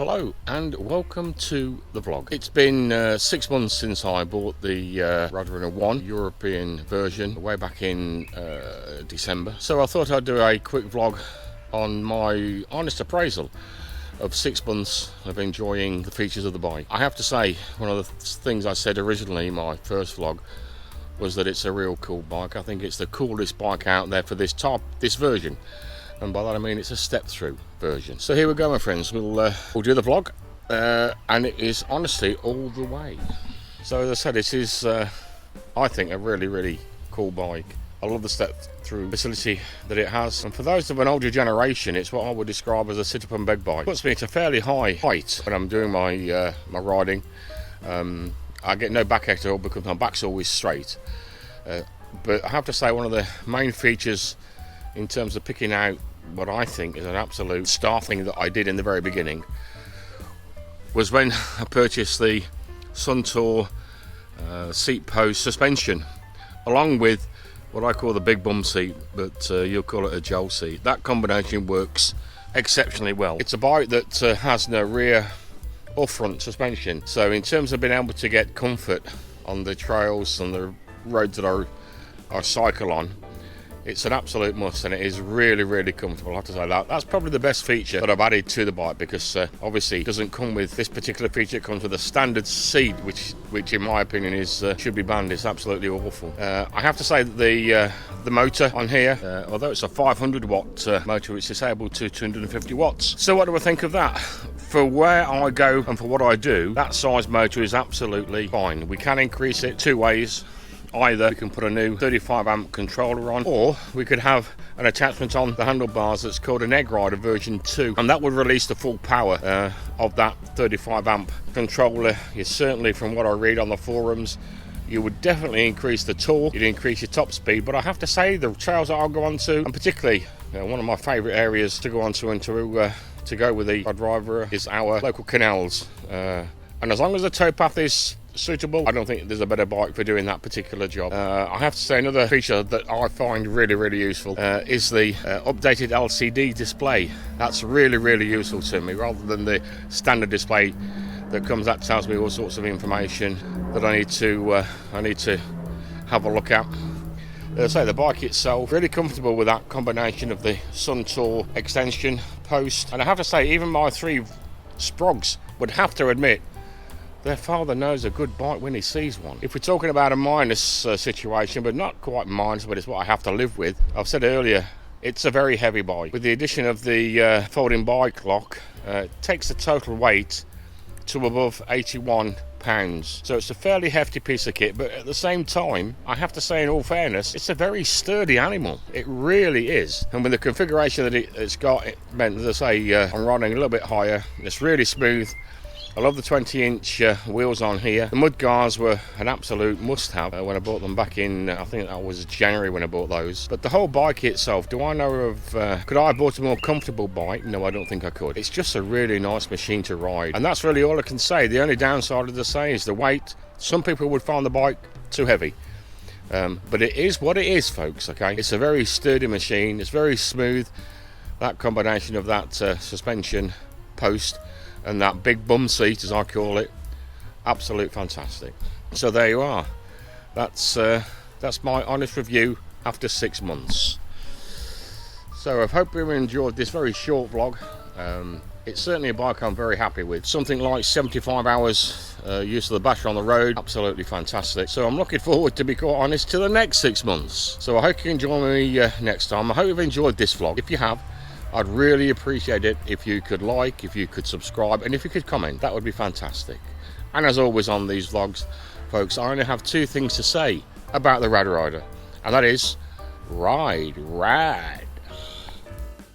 Hello and welcome to the vlog. It's been 6 months since I bought the Radrunner 1 European version way back in December. So I thought I'd do a quick vlog on my honest appraisal of 6 months of enjoying the features of the bike. I have to say, one of the things I said originally in my first vlog was that it's a real cool bike. I think it's the coolest bike out there for this version. And by that I mean it's a step-through version. So here we go, my friends. We'll do the vlog, and it is honestly all the way. So as I said, it is, I think, a really cool bike. I love the step-through facility that it has. And for those of an older generation, it's what I would describe as a sit-up and beg bike. It puts me at a fairly high height when I'm doing my my riding. I get no backache at all because my back's always straight. But I have to say, one of the main features in terms of picking out what I think is an absolute star thing that I did in the very beginning was when I purchased the Suntour seat post suspension, along with what I call the big bum seat, but you'll call it a gel seat. That combination works exceptionally well. It's a bike that has no rear or front suspension, so in terms of being able to get comfort on the trails and the roads that I cycle on, it's an absolute must, and it is really comfortable. I have to say that's probably the best feature that I've added to the bike, because obviously it doesn't come with this particular feature. It comes with a standard seat, which in my opinion is should be banned. It's absolutely awful. I have to say that the motor on here, although it's a 500 watt motor, it's disabled to 250 watts. So what do I think of that? For where I go and for what I do, that size motor is absolutely fine. We can increase it two ways. Either we can put a new 35 amp controller on, or we could have an attachment on the handlebars that's called an Egg Rider version 2, and that would release the full power of that 35 amp controller. You certainly, from what I read on the forums, you would definitely increase the torque, you'd increase your top speed. But I have to say, the trails that I'll go on to, and particularly one of my favourite areas to go on to and to go with the Radrunner, is our local canals. And as long as the towpath is suitable, I don't think there's a better bike for doing that particular job. I have to say, another feature that I find really useful is the updated LCD display. That's really useful to me, rather than the standard display that comes, that tells me all sorts of information that I need to have a look at. As I say, the bike itself, really comfortable with that combination of the Suntour extension post, and I have to say, even my 3 Sprogs would have to admit their father knows a good bike when he sees one. If we're talking about a minus situation, but not quite minus, but it's what I have to live with, I've said earlier, it's a very heavy bike. With the addition of the folding bike lock, it takes the total weight to above 81 pounds. So it's a fairly hefty piece of kit, but at the same time, I have to say, in all fairness, it's a very sturdy animal. It really is. And with the configuration that it's got, it meant, as I say, I'm riding a little bit higher. It's really smooth. I love the 20-inch wheels on here. The mud guards were an absolute must-have when I bought them back in, I think that was January when I bought those. But the whole bike itself, do I know of, could I have bought a more comfortable bike? No, I don't think I could. It's just a really nice machine to ride. And that's really all I can say. The only downside, as I say, is the weight. Some people would find the bike too heavy. But it is what it is, folks, okay? It's a very sturdy machine. It's very smooth. That combination of that suspension post and that big bum seat, as I call it, absolute fantastic. So there you are. That's my honest review after 6 months. So I hope you enjoyed this very short vlog. It's certainly a bike I'm very happy with. Something like 75 hours use of the battery on the road, absolutely fantastic. So I'm looking forward, to be quite honest, to the next 6 months. So I hope you can join me next time. I hope you've enjoyed this vlog. If you have, I'd really appreciate it if you could like, if you could subscribe, and if you could comment. That would be fantastic. And as always on these vlogs, folks, I only have 2 things to say about the Radrunner, and that is, ride rad.